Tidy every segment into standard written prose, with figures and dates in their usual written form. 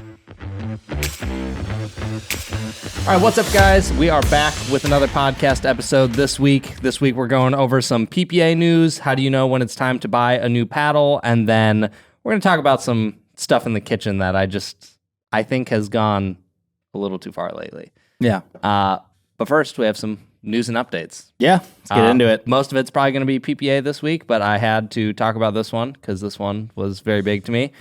All right, what's up, guys? We are back with another podcast episode this week. This week, we're going over some PPA news. How do you know when it's time to buy a new paddle? And then we're going to talk about some stuff in the kitchen that I think has gone a little too far lately. Yeah. But first, we have some news and updates. Yeah, let's get into it. Most of it's probably going to be PPA this week, but I had to talk about this one because this one was very big to me.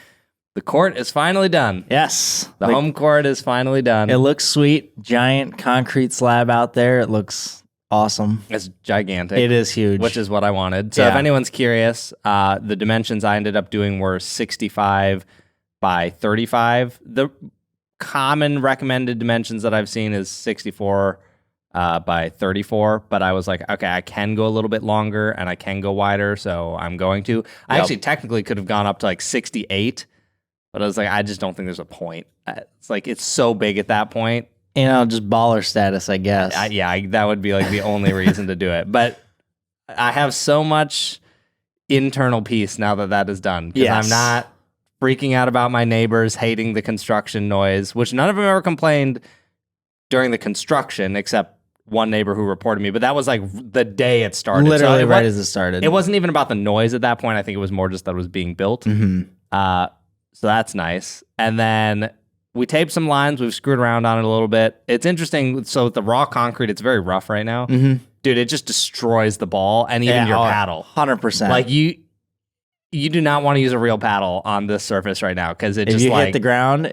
The court is finally done. Yes. The home court is finally done. It looks sweet. Giant concrete slab out there. It looks awesome. It's gigantic. It is huge. Which is what I wanted. So if anyone's curious, the dimensions I ended up doing were 65 by 35. The common recommended dimensions that I've seen is 64 by 34, but I was like, okay, I can go a little bit longer and I can go wider, so I'm going to. I actually technically could have gone up to like 68, but I was like, I just don't think there's a point. It's like, it's so big at that point. Just baller status, I guess. That would be like the only reason to do it. But I have so much internal peace now that is done. Because I'm not freaking out about my neighbors hating the construction noise, which none of them ever complained during the construction, except one neighbor who reported me. But that was like the day it started. Literally right as it started. It wasn't even about the noise at that point. I think it was more just that it was being built. Mm-hmm. So that's nice. And then we taped some lines. We've screwed around on it a little bit. It's interesting. So with the raw concrete, it's very rough right now. Mm-hmm. Dude, it just destroys the ball and even your paddle. 100%. Like you do not want to use a real paddle on this surface right now because it if just you like hit the ground,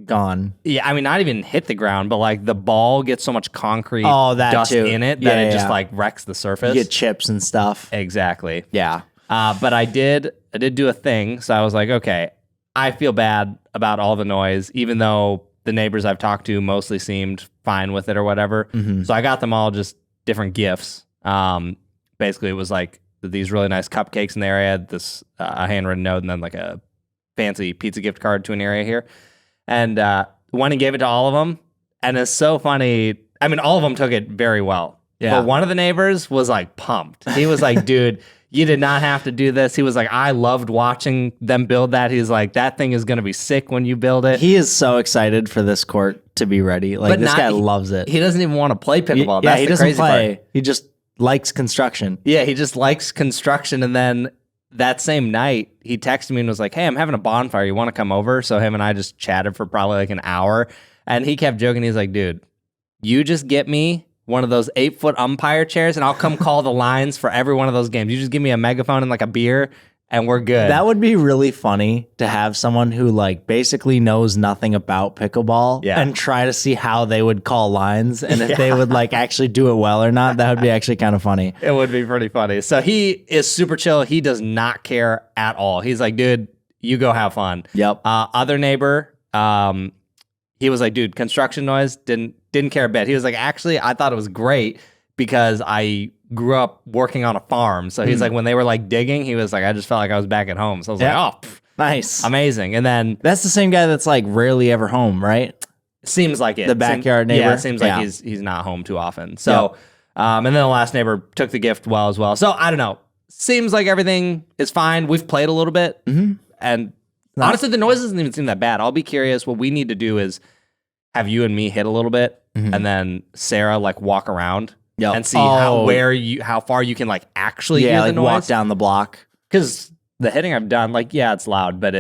gone. Yeah, I mean not even hit the ground, but like the ball gets so much concrete dust too. in it that it just like wrecks the surface. You get chips and stuff. Exactly. Yeah. But I did do a thing. So I was like, okay, I feel bad about all the noise, even though the neighbors I've talked to mostly seemed fine with it or whatever. Mm-hmm. So I got them all just different gifts. Basically, it was like these really nice cupcakes in the area, this a handwritten note, and then like a fancy pizza gift card to an area here. And went and gave it to all of them. And it's so funny. I mean, all of them took it very well. Yeah. But one of the neighbors was like pumped. He was like, dude, you did not have to do this. He was like, I loved watching them build that. He's like, that thing is going to be sick when you build it. He is so excited for this court to be ready. Like, this guy loves it. He doesn't even want to play pickleball. Yeah, That's he the doesn't crazy play. part. He just likes construction. Yeah, he just likes construction. And then that same night, he texted me and was like, hey, I'm having a bonfire. You want to come over? So him and I just chatted for probably like an hour. And he kept joking. He's like, dude, you just get me one of those 8-foot umpire chairs and I'll come call the lines for every one of those games. You just give me a megaphone and like a beer and we're good. That would be really funny to have someone who like basically knows nothing about pickleball and try to see how they would call lines and if they would like actually do it well or not. That would be actually kind of funny. It would be pretty funny. So he is super chill. He does not care at all. He's like, dude, you go have fun. Yep. Other neighbor, he was like, dude, construction noise, didn't care a bit. He was like, actually, I thought it was great because I grew up working on a farm. So he's like, when they were like digging, he was like, I just felt like I was back at home. So I was like, oh, nice. Amazing. And then that's the same guy that's like rarely ever home, right? Seems like it. The backyard neighbor. Yeah, it seems like he's not home too often. So, and then the last neighbor took the gift well as well. So I don't know. Seems like everything is fine. We've played a little bit. Mm-hmm. And honestly, the noise doesn't even seem that bad. I'll be curious. What we need to do is have you and me hit a little bit, and then Sarah like walk around and see how far you can like actually hear the noise. Walk down the block. Because the hitting I've done, like it's loud, but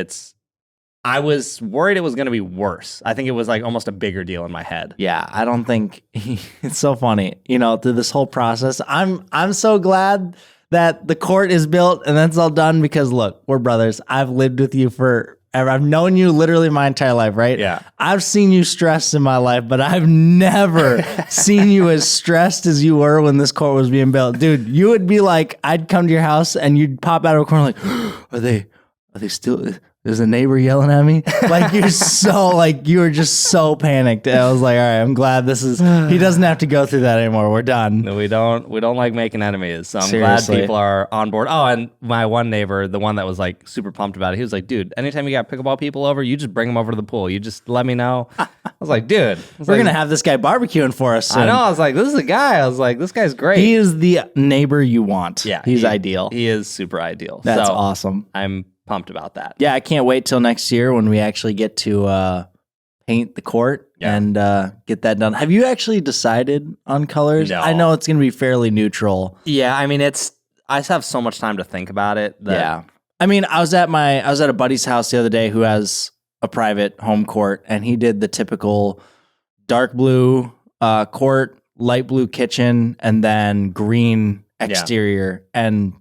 I was worried it was going to be worse. I think it was like almost a bigger deal in my head. Yeah, I don't think it's so funny. Through this whole process, I'm so glad that the court is built and that's all done because look, we're brothers. I've lived with you forever. I've known you literally my entire life, right? Yeah. I've seen you stressed in my life, but I've never seen you as stressed as you were when this court was being built. Dude, you would be like, I'd come to your house and you'd pop out of a corner like, are they still... There's a neighbor yelling at me. Like you were just so panicked. And I was like, all right, I'm glad he doesn't have to go through that anymore. We're done. No, we don't like making enemies. So I'm Seriously. glad people are on board. Oh, and my one neighbor, the one that was like super pumped about it, he was like, dude, anytime you got pickleball people over, you just bring them over to the pool. You just let me know. I was like, dude. We're going to have this guy barbecuing for us soon. I know. I was like, this is a guy. I was like, this guy's great. He is the neighbor you want. Yeah. He's ideal. He is super ideal. That's awesome. I'm pumped about that. Yeah, I can't wait till next year when we actually get to paint the court and get that done. Have you actually decided on colors? No. I know it's going to be fairly neutral. Yeah, I mean, I just have so much time to think about it. Yeah. I mean, I was at a buddy's house the other day who has a private home court, and he did the typical dark blue court, light blue kitchen, and then green exterior, and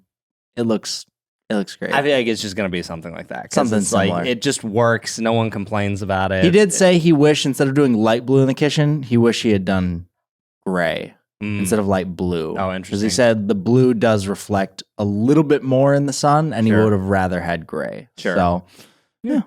it looks great. I feel like it's just going to be something like that. Something similar. Like, it just works. No one complains about it. He did say he wished, instead of doing light blue in the kitchen, he wished he had done gray instead of light blue. Oh, interesting. Because he said the blue does reflect a little bit more in the sun, and he would have rather had gray. Sure. So, yeah.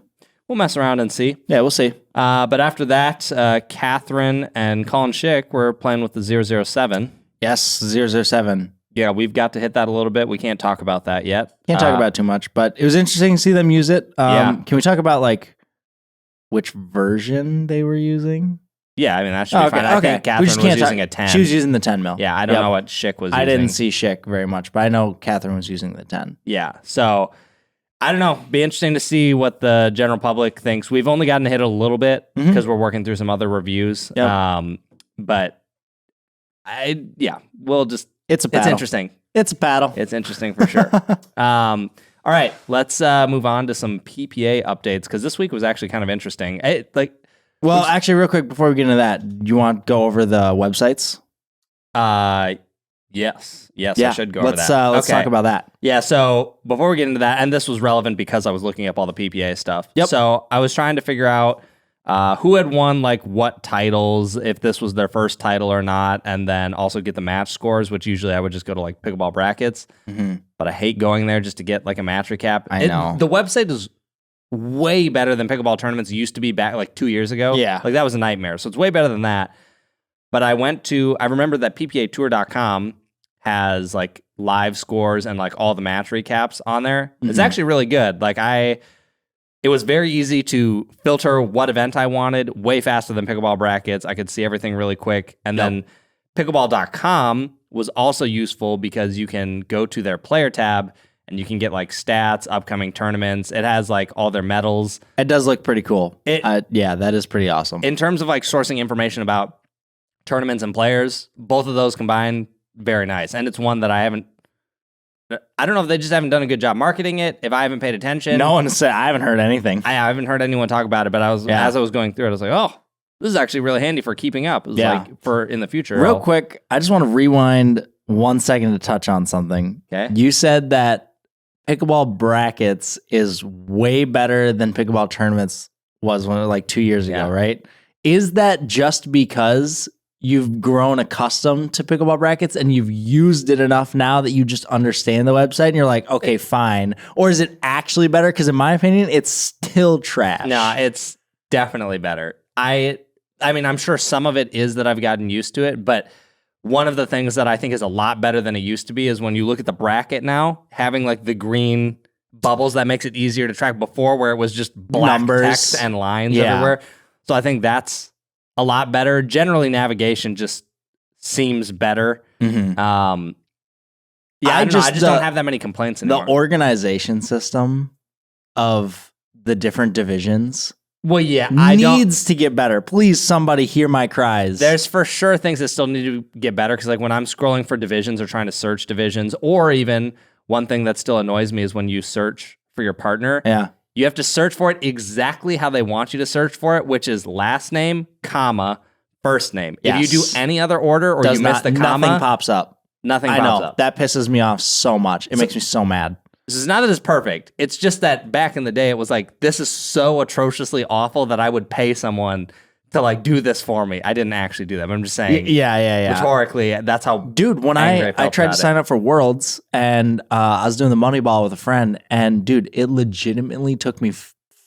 We'll mess around and see. Yeah, we'll see. But after that, Catherine and Collin Shick were playing with the 007. Yes, 007. Yeah, we've got to hit that a little bit. We can't talk about that yet. Can't talk about it too much, but it was interesting to see them use it. Yeah. Can we talk about like which version they were using? Yeah, I mean, that should be fine. I think Catherine was using a 10. She was using the 10 mil. Yeah, I don't know what Shick was using. I didn't see Shick very much, but I know Catherine was using the 10. Yeah, so I don't know. Be interesting to see what the general public thinks. We've only gotten to hit it a little bit because we're working through some other reviews. Yep. But we'll just... It's a paddle. It's interesting. It's a paddle. It's interesting for sure. All right, let's move on to some PPA updates because this week was actually kind of interesting. Actually, real quick before we get into that, do you want to go over the websites? Yes, I should go over that. Let's talk about that. Yeah, so before we get into that, and this was relevant because I was looking up all the PPA stuff. Yep. So I was trying to figure out who had won like what titles, if this was their first title or not, and then also get the match scores, which usually I would just go to like Pickleball brackets. But I hate going there just to get like a match recap. I know. The website is way better than Pickleball tournaments used to be back like 2 years ago. Yeah. Like that was a nightmare. So it's way better than that. But I remember that PPAtour.com has like live scores and like all the match recaps on there. It's actually really good. Like it was very easy to filter what event I wanted way faster than Pickleball brackets. I could see everything really quick. And then pickleball.com was also useful because you can go to their player tab and you can get like stats, upcoming tournaments. It has like all their medals. It does look pretty cool. Yeah, that is pretty awesome. In terms of like sourcing information about tournaments and players, both of those combined, very nice. And it's one that I don't know if they just haven't done a good job marketing it, if I haven't paid attention. No one said, I haven't heard anything. I haven't heard anyone talk about it, but as I was going through it, I was like, oh, this is actually really handy for keeping up. It was like for in the future. Real quick, I just want to rewind 1 second to touch on something. Okay. You said that Pickleball brackets is way better than Pickleball tournaments was like 2 years ago, right? Is that just because you've grown accustomed to Pickleball brackets and you've used it enough now that you just understand the website and you're like, okay, fine? Or is it actually better? Because in my opinion, it's still trash. No, it's definitely better. I mean, I'm sure some of it is that I've gotten used to it, but one of the things that I think is a lot better than it used to be is when you look at the bracket now, having like the green bubbles that makes it easier to track before where it was just black numbers, text and lines everywhere. So I think that's a lot better. Generally, navigation just seems better. I just don't have that many complaints anymore. The organization system of the different divisions needs to get better. Please, somebody hear my cries. There's for sure things that still need to get better because like when I'm scrolling for divisions or trying to search divisions, or even one thing that still annoys me is when you search for your partner. Yeah. You have to search for it exactly how they want you to search for it, which is last name, comma, first name. Yes. If you do any other order or you miss the comma, nothing pops up. Nothing pops up. That pisses me off so much. It makes me so mad. This is not that it's perfect. It's just that back in the day, it was like, this is so atrociously awful that I would pay someone to like do this for me. I didn't actually do that, but I'm just saying. Yeah. Rhetorically, that's how. Dude, when I tried to sign up for Worlds and I was doing the Moneyball with a friend, and dude, it legitimately took me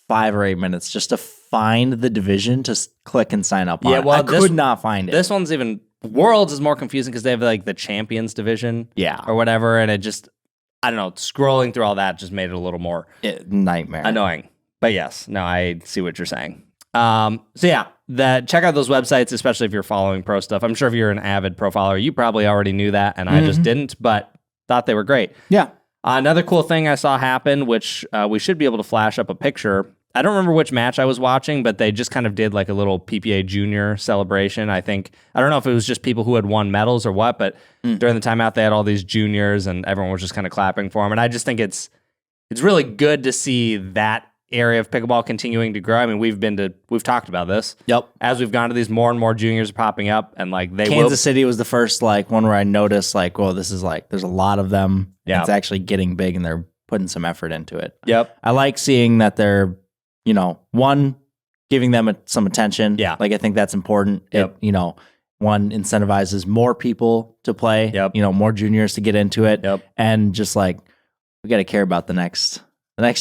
5 or 8 minutes just to find the division to click and sign up on. Yeah, well, I could not find it. This one's even Worlds is more confusing because they have like the Champions division, or whatever, and it just, I don't know, scrolling through all that just made it a little more nightmare, annoying. But yes, no, I see what you're saying. So yeah, check out those websites, especially if you're following pro stuff. I'm sure if you're an avid profiler, you probably already knew that, and I just didn't, but thought they were great. Yeah. Another cool thing I saw happen, which we should be able to flash up a picture. I don't remember which match I was watching, but they just kind of did like a little PPA junior celebration. I don't know if it was just people who had won medals or what, but during the timeout, they had all these juniors and everyone was just kind of clapping for them. And I just think it's really good to see that area of pickleball continuing to grow. I mean, we've talked about this. Yep. As we've gone to these, more and more juniors are popping up, and like Kansas City was the first like one where I noticed like, well, this is like there's a lot of them. Yeah. It's actually getting big and they're putting some effort into it. Yep. I like seeing that they're, one, giving them some attention. Yeah. Like I think that's important. Yep. One incentivizes more people to play. Yep. More juniors to get into it. Yep. And just like we got to care about the next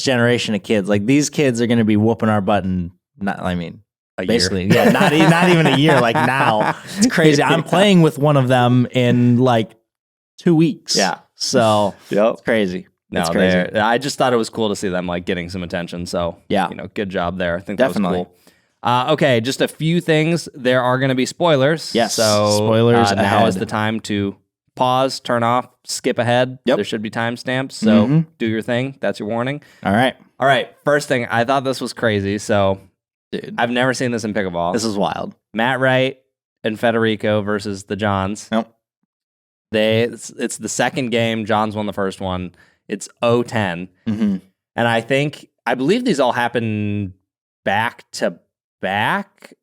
generation of kids. Like these kids are going to be whooping our butt in, basically, year. not even a year. Like now, it's crazy. I'm playing with one of them in like 2 weeks. Yeah. So Yep. it's crazy. No, it's crazy. I just thought it was cool to see them like getting some attention. So yeah, good job there. I think definitely. That was cool. Okay, just a few things. There are going to be spoilers. Yes. So spoilers. Now is the time to pause, turn off, skip ahead. Yep. There should be timestamps. So do your thing. That's your warning. All right. First thing, I thought this was crazy. So, dude, I've never seen this in pickleball. This is wild. Matt Wright and Federico versus the Johns. Nope. It's the second game. Johns won the first one. It's 0-10. Mm-hmm. And I believe these all happen back to back.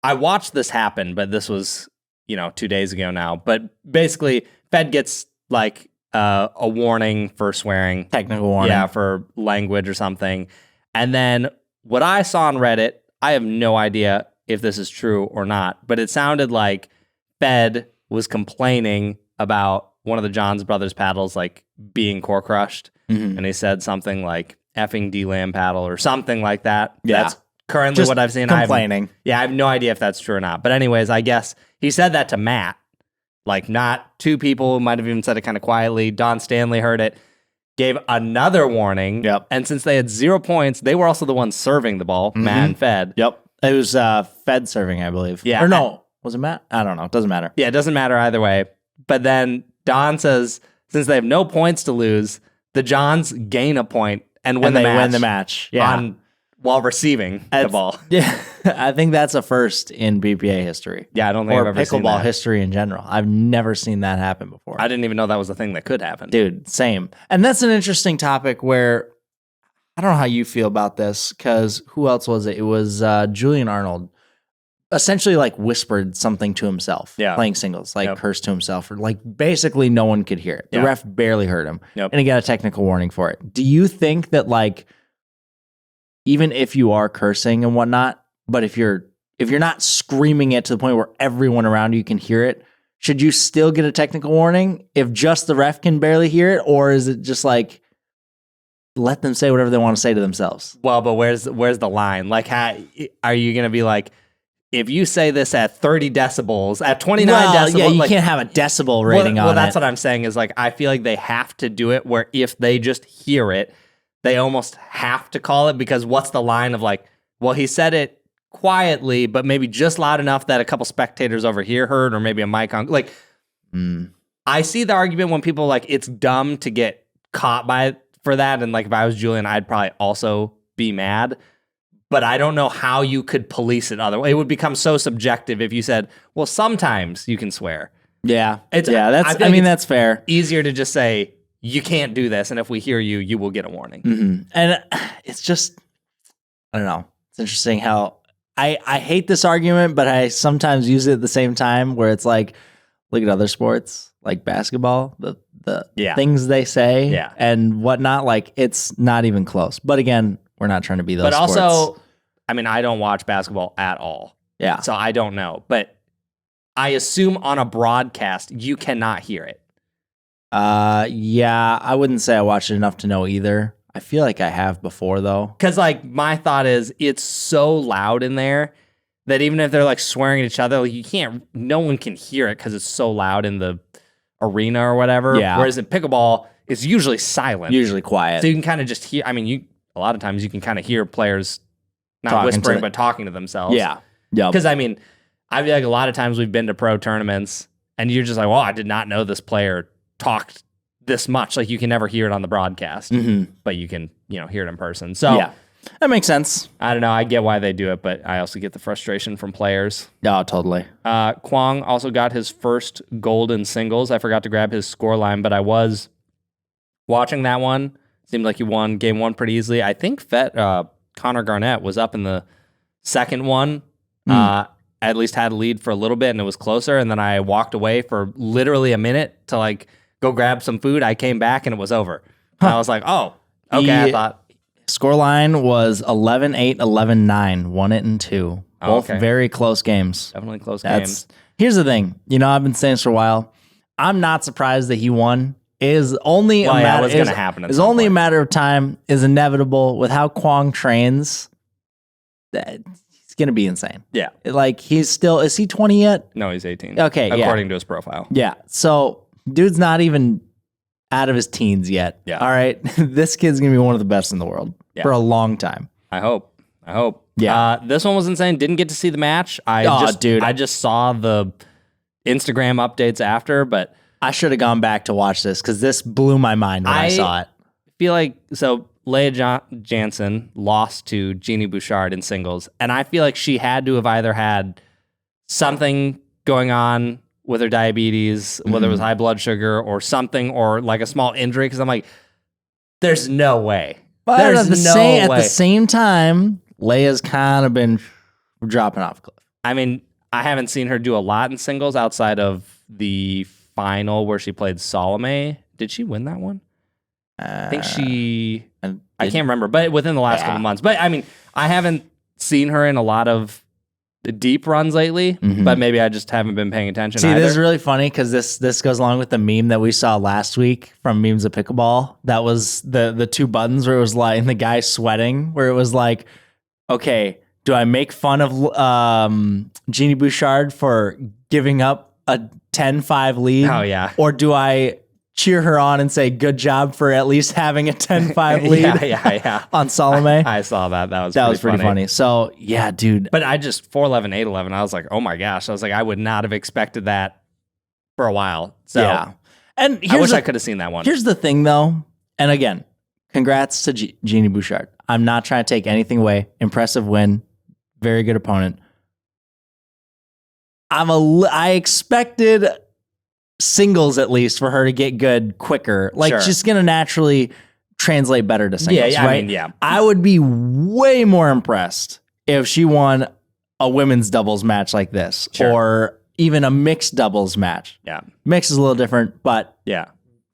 I watched this happen, but this was, 2 days ago now. But basically, Fed gets like a warning for swearing. Technical warning. Yeah, for language or something. And then what I saw on Reddit, I have no idea if this is true or not, but it sounded like Fed was complaining about one of the Johns brothers paddles like being core crushed. Mm-hmm. And he said something like effing D-Lamb paddle or something like that. Yeah. That's currently Just what I've seen. Complaining. I have no idea if that's true or not. But anyways, I guess he said that to Matt. Like not two people, might have even said it kind of quietly. Don Stanley heard it, gave another warning. Yep. And since they had 0 points, they were also the ones serving the ball, Matt and Fed. Yep. It was Fed serving, I believe. Yeah. Or no, was it Matt? I don't know. It doesn't matter. Yeah, it doesn't matter either way. But then Don says, since they have no points to lose, the Johns gain a point and win the match. Yeah. While receiving the ball. Yeah. I think that's a first in BPA history. Yeah, I don't think or I've ever seen pickleball that. history in general. I've never seen that happen before. I didn't even know that was a thing that could happen. Dude, same. And that's an interesting topic where I don't know how you feel about this because who else was it? It was Julian Arnold. Essentially, like whispered something to himself, playing singles, like cursed to himself, or like basically no one could hear it. The ref barely heard him, and he got a technical warning for it. Do you think that like, even if you are cursing and whatnot, but if you're not screaming it to the point where everyone around you can hear it, should you still get a technical warning if just the ref can barely hear it, or is it just like let them say whatever they want to say to themselves? Well, but where's the line? Like, how are you going to be like? If you say this at 30 decibels, at 29 decibels... Yeah, you can't have a decibel rating on it. Well, that's what I'm saying is like, I feel like they have to do it where if they just hear it, they almost have to call it because what's the line of like, well, he said it quietly, but maybe just loud enough that a couple spectators over here heard or maybe a mic on... Like, I see the argument when people like, it's dumb to get caught for that. And like, if I was Julian, I'd probably also be mad. But I don't know how you could police it otherwise. It would become so subjective if you said, well, sometimes you can swear. Yeah. That's fair. Easier to just say, you can't do this. And if we hear you, you will get a warning. Mm-hmm. And it's just, I don't know. It's interesting how I hate this argument, but I sometimes use it at the same time where it's like, look at other sports like basketball, the things they say and whatnot. Like it's not even close. But again, we're not trying to be those But sports. also, I mean, I don't watch basketball at all. Yeah. So I don't know. But I assume on a broadcast, you cannot hear it. Yeah, I wouldn't say I watched it enough to know either. I feel like I have before, though. Because, like, my thought is it's so loud in there that even if they're, like, swearing at each other, like, no one can hear it because it's so loud in the arena or whatever. Yeah. Whereas in pickleball, it's usually silent. Usually quiet. So you can kind of just hear, I mean, a lot of times you can kind of hear players not whispering, but talking to themselves. Yeah. Yeah. Because, I mean, I feel like a lot of times we've been to pro tournaments and you're just like, well, I did not know this player talked this much. Like, you can never hear it on the broadcast, but you can, hear it in person. So That makes sense. I don't know. I get why they do it, but I also get the frustration from players. Oh, totally. Quang also got his first gold in singles. I forgot to grab his scoreline, but I was watching that one. Seemed like he won game one pretty easily. I think Connor Garnett was up in the second one. At least had a lead for a little bit, and it was closer. And then I walked away for literally a minute to like go grab some food. I came back and it was over. And I was like, oh, okay. I thought scoreline was 11-8, 11-9, 1-2. Both very close games. Definitely close games. Here's the thing. I've been saying this for a while. I'm not surprised that he won. Is only a matter. It was going to happen. Is only a matter of time. Is inevitable with how Quang trains. That he's going to be insane. Yeah. Like he's still. Is he 20 yet? No, he's 18. Okay. According to his profile. Yeah. So dude's not even out of his teens yet. Yeah. All right. This kid's going to be one of the best in the world for a long time. I hope. Yeah. This one was insane. Didn't get to see the match. I just saw the Instagram updates after, but I should have gone back to watch this because this blew my mind when I saw it. I feel like Leah Jansen lost to Genie Bouchard in singles, and I feel like she had to have either had something going on with her diabetes, whether it was high blood sugar or something, or like a small injury, because I'm like, there's no way. But at the same time, Leia's kind of been dropping off a cliff. I mean, I haven't seen her do a lot in singles outside of the final where she played Salome. Did she win that one? I think she... I can't remember, but within the last couple months. But I mean, I haven't seen her in a lot of deep runs lately, but maybe I just haven't been paying attention. See, this is really funny because this goes along with the meme that we saw last week from Memes of Pickleball. That was the two buttons where it was like, and the guy sweating, where it was like, okay, do I make fun of Genie Bouchard for giving up a 10-5 lead? Oh, yeah. Or do I cheer her on and say, good job for at least having a 10-5 lead yeah. on Salome? I saw that. That was pretty funny. So, yeah, dude. But I just, 4-11, 8-11, I was like, oh my gosh. I was like, I would not have expected that for a while. So, yeah. And I wish I could have seen that one. Here's the thing, though. And again, congrats to Genie Bouchard. I'm not trying to take anything away. Impressive win. Very good opponent. I expected singles at least for her to get good quicker. Like just gonna naturally translate better to singles, right? I would be way more impressed if she won a women's doubles match like this, or even a mixed doubles match. Yeah, mixed is a little different, but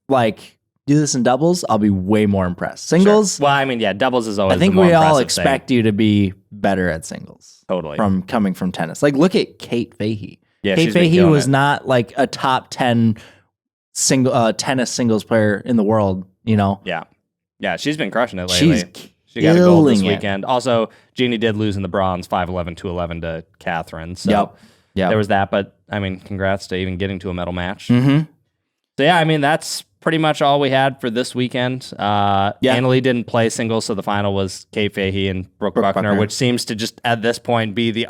like do this in doubles, I'll be way more impressed. Singles, well, I mean, doubles is always. I think we all expect you to be better at singles. Totally. From coming from tennis. Like, look at Kate Fahey. Yeah, Kate Fahey was not like a top 10 tennis singles player in the world, Yeah, she's been crushing it lately. She got a gold this weekend. Also, Jeannie did lose in the bronze 5-11, 2-11 to Catherine. So there was that. But, I mean, congrats to even getting to a medal match. So, yeah, I mean, that's pretty much all we had for this weekend. Annalee didn't play singles, so the final was Kate Fahey and Brooke Buckner, which seems to just, at this point, be the,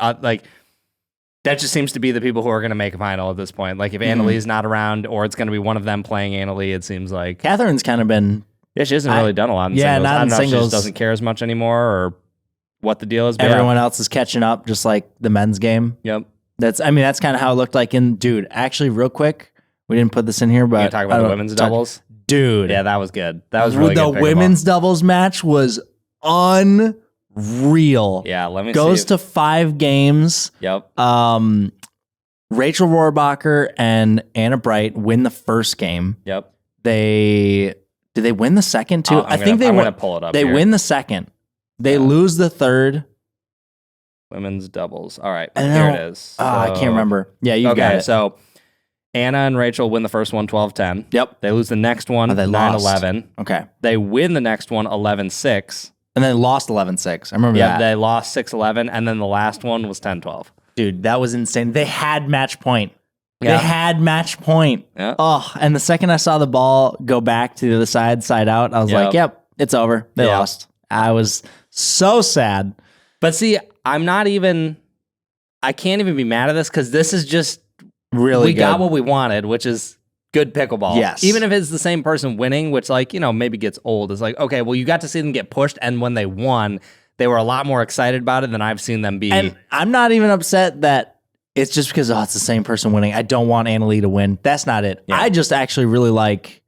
that just seems to be the people who are going to make a final at this point. Like, if Annalee's not around, or it's going to be one of them playing Annalee, it seems like. Catherine's kind of been... Yeah, she hasn't really done a lot in singles. Not I don't in know singles. If she just doesn't care as much anymore, or what the deal is. Everyone else is catching up, just like the men's game. Yep. That's kind of how it looked like dude, actually, real quick, we didn't put this in here, but... You talk about the women's doubles? Dude. Yeah, that was good. That was really good. The women's doubles match was unreal. Yeah, let me see. Goes to 5 games. Yep. Rachel Rohrbacher and Anna Bright win the first game. Yep. Did they win the second too? I'm gonna pull it up. They win the second. They lose the third. Women's doubles. All right. Here it is. I can't remember. Yeah, you got it. So Anna and Rachel win the first one 12-10. Yep. They lose the next one 9-11. Okay. They win the next one 11-6. And then lost 11-6. I remember that. Yeah, they lost 6-11, and then the last one was 10-12. Dude, that was insane. They had match point. Yeah. They had match point. Yeah. Oh, and the second I saw the ball go back to the other side out, I was like, yep, it's over. They lost. I was so sad. But see, I can't even be mad at this, because this is just really good. We got what we wanted, which is good pickleball. Yes. Even if it's the same person winning, which maybe gets old. It's like, okay, well, you got to see them get pushed, and when they won, they were a lot more excited about it than I've seen them be. And I'm not even upset that it's just because, it's the same person winning. I don't want Annalie to win. That's not it. Yeah. I just actually really like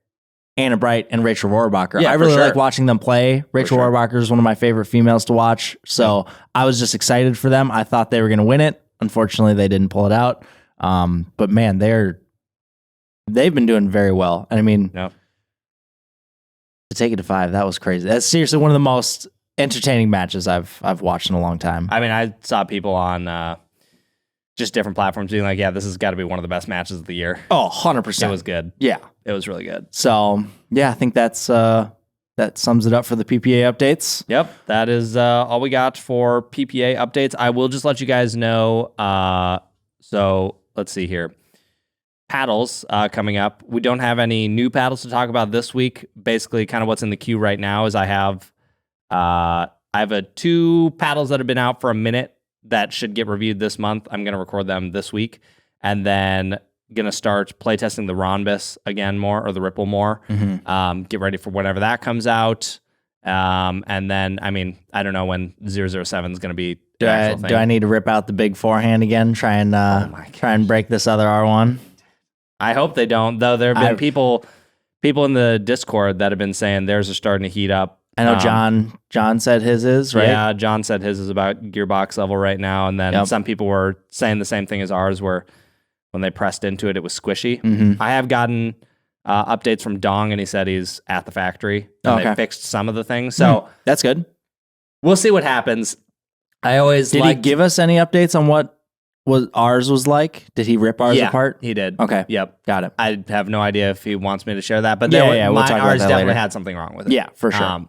Anna Bright and Rachel Rohrabacher. Yeah, I really for sure. like watching them play. Rachel Rohrabacher is one of my favorite females to watch. So I was just excited for them. I thought they were going to win it. Unfortunately, they didn't pull it out. But man, they've been doing very well. And I mean, to take it to 5, that was crazy. That's seriously one of the most entertaining matches I've watched in a long time. I mean, I saw people on just different platforms being like, yeah, this has got to be one of the best matches of the year. Oh, 100%. It was good. Yeah. It was really good. So, yeah, I think that sums it up for the PPA updates. Yep. That is all we got for PPA updates. I will just let you guys know. So let's see here. Paddles coming up. We don't have any new paddles to talk about this week. Basically, kind of what's in the queue right now is I have 2 paddles that have been out for a minute that should get reviewed this month. I'm going to record them this week, and then going to start playtesting the Rhombus again more, or the Ripple more. Mm-hmm. Get ready for whenever that comes out. And then, I mean, I don't know when 007 is going to be. Do I need to rip out the big forehand again? Try and break this other R1. I hope they don't, though. There have been people in the Discord that have been saying theirs are starting to heat up. I know John said his is, right? Yeah, John said his is about gearbox level right now. And then some people were saying the same thing as ours, where when they pressed into it, it was squishy. Mm-hmm. I have gotten updates from Duong, and he said he's at the factory. And they fixed some of the things. So that's good. We'll see what happens. Did he give us any updates on what ours was like? Did he rip ours apart? He did. Okay. Yep. Got it. I have no idea if he wants me to share that, but we'll talk about ours that definitely later. had something wrong with it. Yeah, for sure.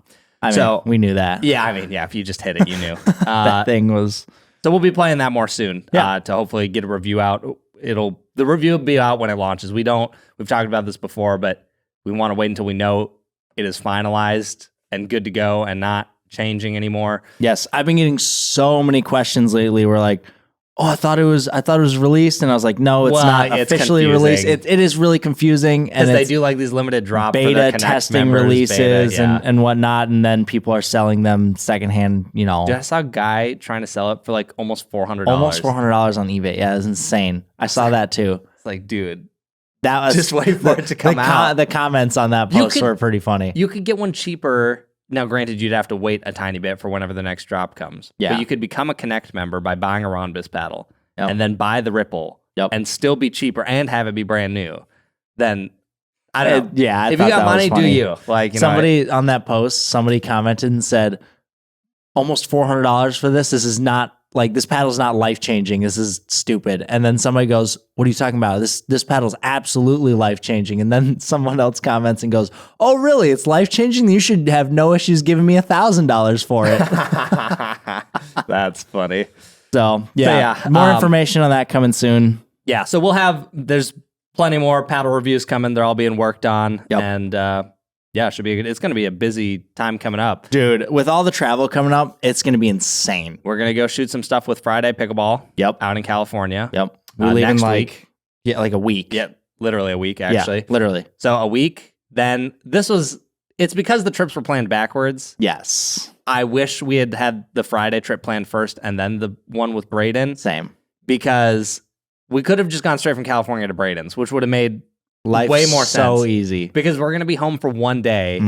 We knew that. Yeah, I mean, if you just hit it, you knew. That thing was... So we'll be playing that more soon to hopefully get a review out. The review will be out when it launches. We've talked about this before, but we want to wait until we know it is finalized and good to go and not changing anymore. Yes, I've been getting so many questions lately where like, oh, I thought it was released, and I was like, no, it's not officially released. It is really confusing, and they do like these limited drop beta testing releases and whatnot, and then people are selling them secondhand. You know, dude, I saw a guy trying to sell it for like almost $400. Almost $400 on eBay. Yeah, it's insane. I saw that too. It's like, dude, that was just wait for it to come out. The comments on that post were pretty funny. You could get one cheaper. Now, granted, you'd have to wait a tiny bit for whenever the next drop comes. Yeah. But you could become a Connect member by buying a Rhombus paddle and then buy the Ripple and still be cheaper and have it be brand new. Then, I don't know. Yeah, if you got money, do you? Like, somebody on that post, somebody commented and said, almost $400 for this. This is not, like, this paddle's not life-changing. This is stupid. And then somebody goes, what are you talking about? This paddle's absolutely life-changing. And then someone else comments and goes, oh, really? It's life-changing? You should have no issues giving me $1,000 for it. That's funny. So, more information on that coming soon. Yeah, so there's plenty more paddle reviews coming. They're all being worked on. Yep. And, it's going to be a busy time coming up. Dude, with all the travel coming up, it's going to be insane. We're going to go shoot some stuff with Friday Pickleball. Yep. Out in California. Yep. We're leaving next like week. Yeah, like a week. Yeah, literally a week, actually. Yeah, literally. So a week. Then it's because the trips were planned backwards. Yes. I wish we had the Friday trip planned first and then the one with Braden. Same. Because we could have just gone straight from California to Braden's, which would have made life way more sense. So easy. Because we're going to be home for one day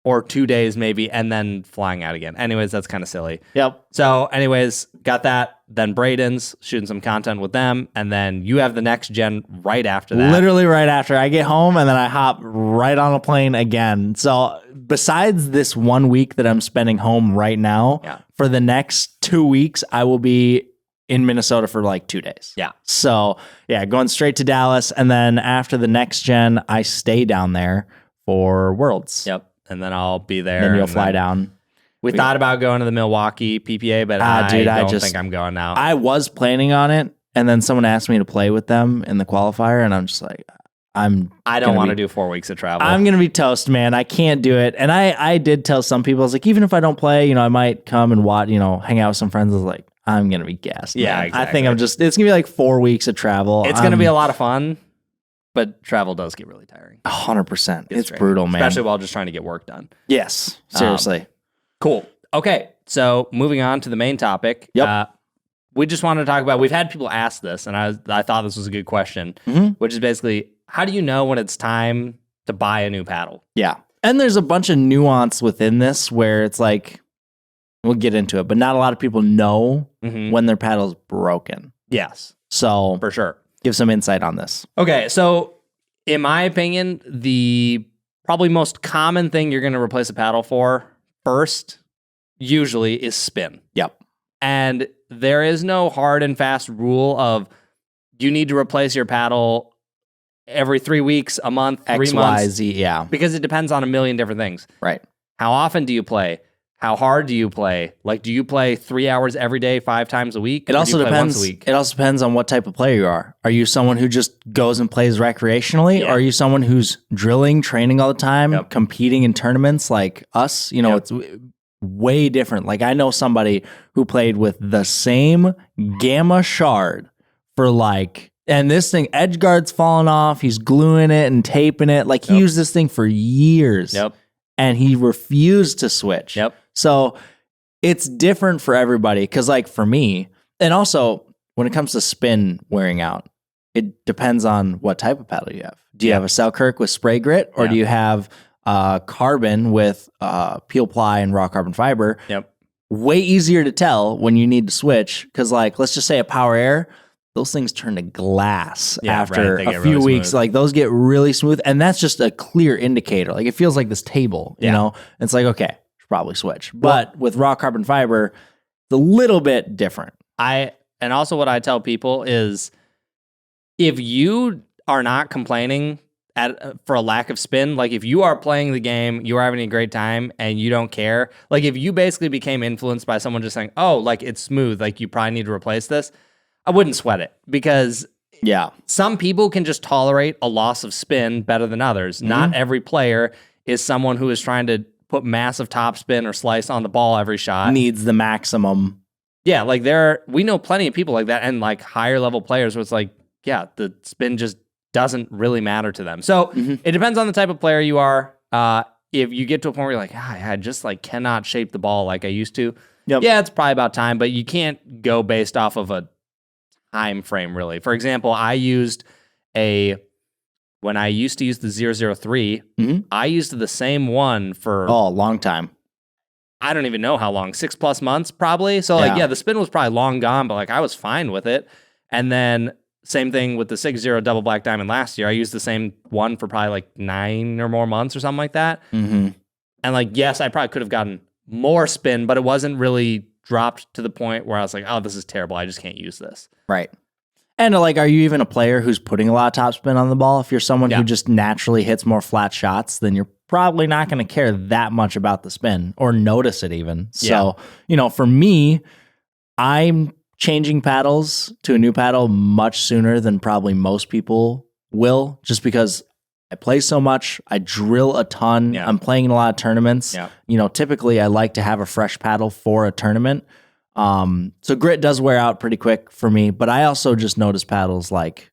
or 2 days maybe, and then flying out again. Anyways, that's kind of silly. Yep. So anyways, got that. Then Braden's, shooting some content with them. And then you have the next gen right after that. Literally right after. I get home and then I hop right on a plane again. So besides this 1 week that I'm spending home right now, for the next 2 weeks, I will be in Minnesota for like 2 days. Yeah. So going straight to Dallas. And then after the next gen, I stay down there for Worlds. Yep. And then I'll be there. Then you'll fly down. We thought about going to the Milwaukee PPA, but I don't think I'm going now. I was planning on it. And then someone asked me to play with them in the qualifier. And I'm just like, I don't want to do 4 weeks of travel. I'm going to be toast, man. I can't do it. And I did tell some people, I was like, even if I don't play, I might come and watch, hang out with some friends. I was like, I'm going to be gassed. Yeah, man. exactly. I think it's going to be like 4 weeks of travel. It's going to be a lot of fun, but travel does get really tiring. 100%. It's brutal, man. Especially while just trying to get work done. Yes, seriously. Cool. Okay. So moving on to the main topic. Yep. We just wanted to talk about, we've had people ask this, and I thought this was a good question, which is basically, how do you know when it's time to buy a new paddle? Yeah. And there's a bunch of nuance within this where it's like, we'll get into it, but not a lot of people know when their paddle's broken. Yes. So For sure. give some insight on this. Okay, so in my opinion, the probably most common thing you're going to replace a paddle for first, usually, is spin. Yep. And there is no hard and fast rule of you need to replace your paddle every 3 weeks, a month, 3 X, months. Y, Z, yeah. Because it depends on a million different things. Right. How often do you play? How hard do you play? Like, do you play 3 hours every day, 5 times a week? It also depends. Once a week? It also depends on what type of player you are. Are you someone who just goes and plays recreationally? Yeah. Or are you someone who's drilling, training all the time, Yep. competing in tournaments like us? You know, it's way different. Like I know somebody who played with the same Gamma shard for like, and this thing, edge guard's falling off. He's gluing it and taping it. Like he used this thing for years. Yep. And he refused to switch. Yep. So it's different for everybody. Because like for me, and also when it comes to spin wearing out, it depends on what type of paddle you have. Do you have a Selkirk with spray grit, or do you have carbon with peel ply and raw carbon fiber? Yep. Way easier to tell when you need to switch. Because like, let's just say a Power Air, those things turn to glass after a few weeks. Like those get really smooth. And that's just a clear indicator. Like it feels like this table, you know? It's like, okay, should probably switch. But with raw carbon fiber, it's a little bit different. And also what I tell people is if you are not complaining for a lack of spin, like if you are playing the game, you are having a great time and you don't care, like if you basically became influenced by someone just saying, oh, like it's smooth, like you probably need to replace this, I wouldn't sweat it, because some people can just tolerate a loss of spin better than others. Not every player is someone who is trying to put massive top spin or slice on the ball every shot. Needs the maximum. Yeah, like we know plenty of people like that, and like higher level players where it's like, yeah, the spin just doesn't really matter to them. So it depends on the type of player you are. If you get to a point where you're like, I just like cannot shape the ball like I used to, yeah, it's probably about time, but you can't go based off of a time frame, really. For example, when I used to use the 003, I used the same one for a long time. I don't even know how long, 6+ months probably. So like, the spin was probably long gone, but like I was fine with it. And then same thing with the 6-0 double black diamond last year. I used the same one for probably like 9 or more months or something like that. And like, yes, I probably could have gotten more spin, but it wasn't really dropped to the point where I was like, oh, this is terrible. I just can't use this. Right. And like, are you even a player who's putting a lot of top spin on the ball? If you're someone who just naturally hits more flat shots, then you're probably not going to care that much about the spin or notice it even. So, you know, for me, I'm changing paddles to a new paddle much sooner than probably most people will, just because I play so much. I drill a ton. I'm playing in a lot of tournaments. You know, typically I like to have a fresh paddle for a tournament. So grit does wear out pretty quick for me, but I also just notice paddles like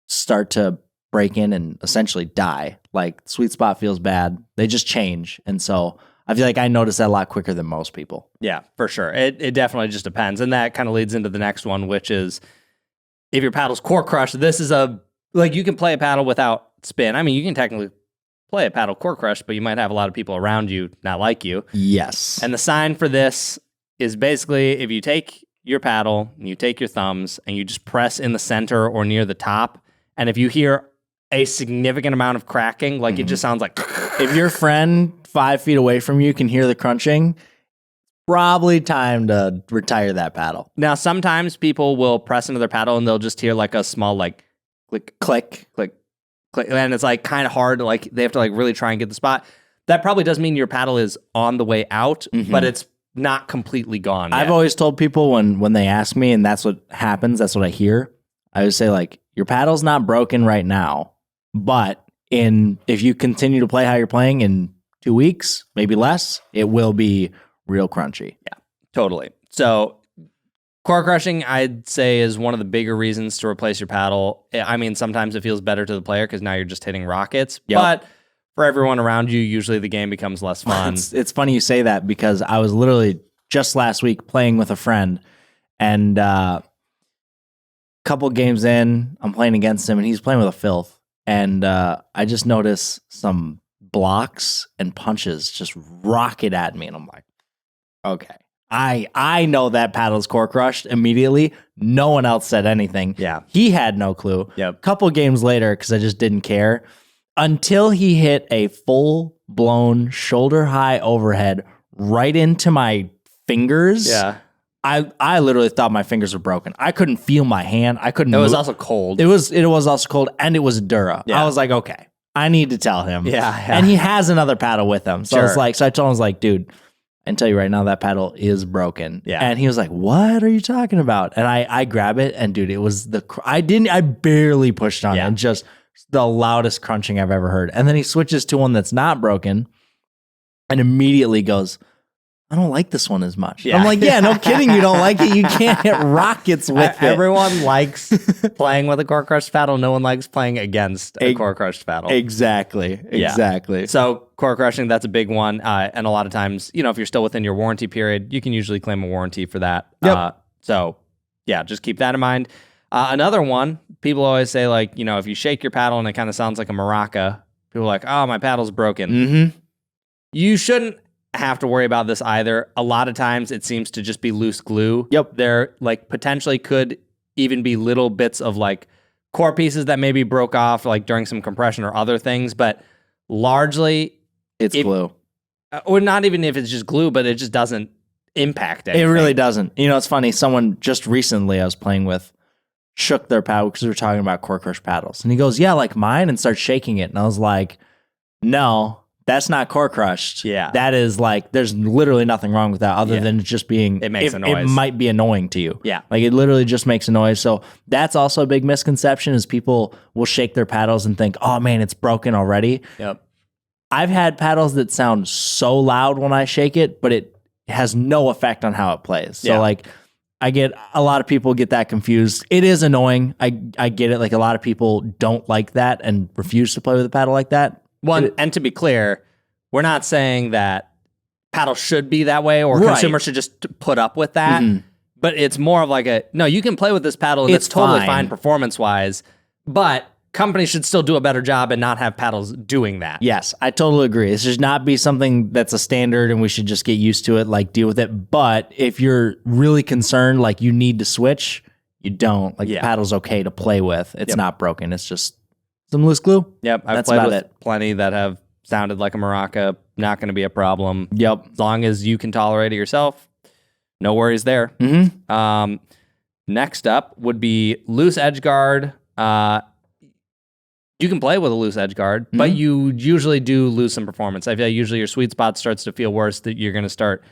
start to break in and essentially die. Like sweet spot feels bad. They just change. And so I feel like I notice that a lot quicker than most people. Yeah, for sure. It definitely just depends. And that kind of leads into the next one, which is if your paddle's core crushed, this is like you can play a paddle without spin. I mean, you can technically play a paddle core crushed, but you might have a lot of people around you not like you. Yes. And the sign for this is basically if you take your paddle and you take your thumbs and you just press in the center or near the top, and if you hear a significant amount of cracking, like it just sounds like... If your friend 5 feet away from you can hear the crunching, probably time to retire that paddle. Now, sometimes people will press into their paddle and they'll just hear like a small like click, click, click, click, and it's like kind of hard to like, they have to like really try and get the spot. That probably does mean your paddle is on the way out, but it's not completely gone yet. I've always told people when they ask me, and that's what happens, that's what I hear, I would say like, your paddle's not broken right now, but if you continue to play how you're playing in 2 weeks, maybe less, it will be real crunchy. Yeah, totally. So core crushing, I'd say, is one of the bigger reasons to replace your paddle. I mean, sometimes it feels better to the player because now you're just hitting rockets, but for everyone around you, usually the game becomes less fun. It's funny you say that because I was literally just last week playing with a friend, and couple games in, I'm playing against him, and he's playing with a filth, and I just notice some blocks and punches just rocket at me, and I'm like, okay. I know that paddle's core crushed immediately. No one else said anything. Yeah. He had no clue. Yep. Couple games later, because I just didn't care, until he hit a full-blown shoulder-high overhead right into my fingers. Yeah. I literally thought my fingers were broken. I couldn't feel my hand. I couldn't It was move. also cold. It was also cold, and it was Dura. Yeah. I was like, okay, I need to tell him. Yeah. And he has another paddle with him. So I was Sure. like, so I told him, I was like, dude, I can tell you right now that paddle is broken. Yeah. And he was like, what are you talking about? And I grab it, and dude, it was I barely pushed on it, and just the loudest crunching I've ever heard. And then he switches to one that's not broken and immediately goes, I don't like this one as much. Yeah. I'm like, yeah, no kidding. You don't like it. You can't hit rockets with it. Everyone likes playing with a core crushed paddle. No one likes playing against a core crushed paddle. Exactly. So core crushing, that's a big one. And a lot of times, if you're still within your warranty period, you can usually claim a warranty for that. Yep. So yeah, just keep that in mind. Another one, people always say, like, if you shake your paddle and it kind of sounds like a maraca, people are like, oh, my paddle's broken. Mm-hmm. You shouldn't have to worry about this either. A lot of times it seems to just be loose glue. Yep. There like potentially could even be little bits of like core pieces that maybe broke off like during some compression or other things, but largely it's glue. Or not even if it's just glue, but it just doesn't impact anything. It really doesn't. It's funny. Someone just recently I was playing with shook their paddle because we were talking about core crush paddles. And he goes, yeah, like mine, and starts shaking it. And I was like, no, that's not core crushed. Yeah. That is like, there's literally nothing wrong with that other than it just being, it makes a noise. It might be annoying to you. Yeah. Like it literally just makes a noise. So that's also a big misconception is people will shake their paddles and think, oh man, it's broken already. Yep. I've had paddles that sound so loud when I shake it, but it has no effect on how it plays. So like I get a lot of people get that confused. It is annoying. I get it. Like a lot of people don't like that and refuse to play with a paddle like that. And to be clear, we're not saying that paddle should be that way or consumers should just put up with that. Mm-hmm. But it's more of like no, you can play with this paddle and it's totally fine performance-wise, but companies should still do a better job and not have paddles doing that. Yes, I totally agree. It should not be something that's a standard and we should just get used to it, like deal with it. But if you're really concerned, like you need to switch, you don't. Like the paddle's okay to play with. It's not broken. It's just some loose glue. Yep, I've played with plenty that have sounded like a maraca. Not going to be a problem. Yep. As long as you can tolerate it yourself, no worries there. Mm-hmm. Next up would be loose edge guard. You can play with a loose edge guard, but you usually do lose some performance. I feel like usually your sweet spot starts to feel worse, that you're going to start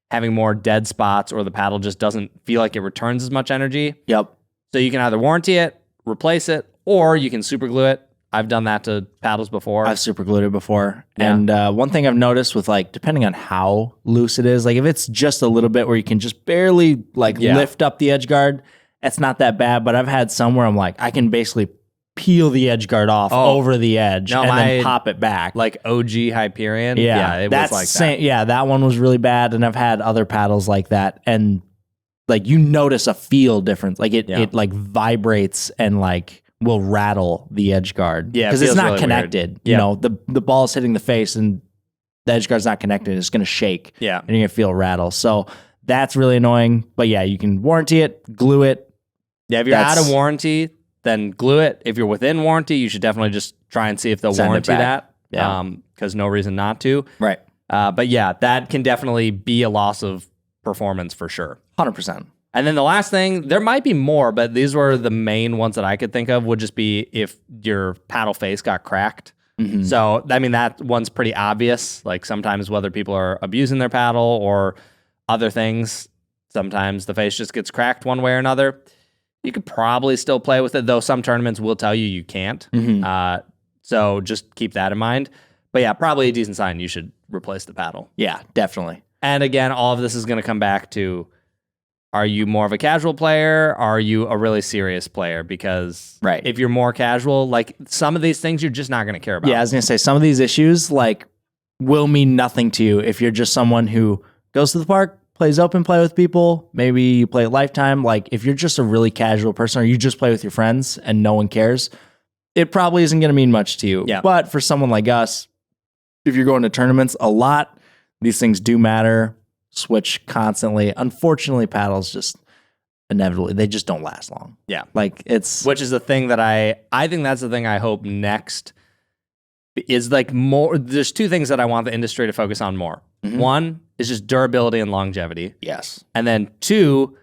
having more dead spots or the paddle just doesn't feel like it returns as much energy. Yep. So you can either warranty it, replace it, or you can super glue it. I've done that to paddles before. I've super glued it before. Yeah. And one thing I've noticed with like, depending on how loose it is, like if it's just a little bit where you can just barely like lift up the edge guard, it's not that bad. But I've had some where I'm like, I can basically peel the edge guard off over the edge and then pop it back. Like OG Hyperion. Yeah, it was like that. Yeah, that one was really bad. And I've had other paddles like that. And like you notice a feel difference. Like it like vibrates and like will rattle the edge guard. Yeah, because it's not really connected. You know, the ball's hitting the face and the edge guard's not connected. It's going to shake. Yeah. And you're going to feel a rattle. So that's really annoying. But yeah, you can warranty it, glue it. Yeah, if you're out of warranty, then glue it. If you're within warranty, you should definitely just try and see if they'll warranty that. Yeah. Because no reason not to. Right. But yeah, that can definitely be a loss of performance for sure. 100%. And then the last thing, there might be more, but these were the main ones that I could think of, would just be if your paddle face got cracked. Mm-hmm. So, I mean, that one's pretty obvious. Like sometimes whether people are abusing their paddle or other things, sometimes the face just gets cracked one way or another. You could probably still play with it, though some tournaments will tell you can't. Mm-hmm. So just keep that in mind. But yeah, probably a decent sign you should replace the paddle. Yeah, definitely. And again, all of this is going to come back to, are you more of a casual player? Are you a really serious player? Because if you're more casual, like some of these things you're just not going to care about. Yeah, I was going to say some of these issues like will mean nothing to you if you're just someone who goes to the park, plays open play with people. Maybe you play Lifetime. Like if you're just a really casual person or you just play with your friends and no one cares, it probably isn't going to mean much to you. Yeah. But for someone like us, if you're going to tournaments a lot, these things do matter. Switch constantly. Unfortunately, paddles just inevitably, they just don't last long. Yeah. Like it's... Which is the thing that I think that's the thing I hope next is like more. There's two things that I want the industry to focus on more. Mm-hmm. One is just durability and longevity. Yes. And then two,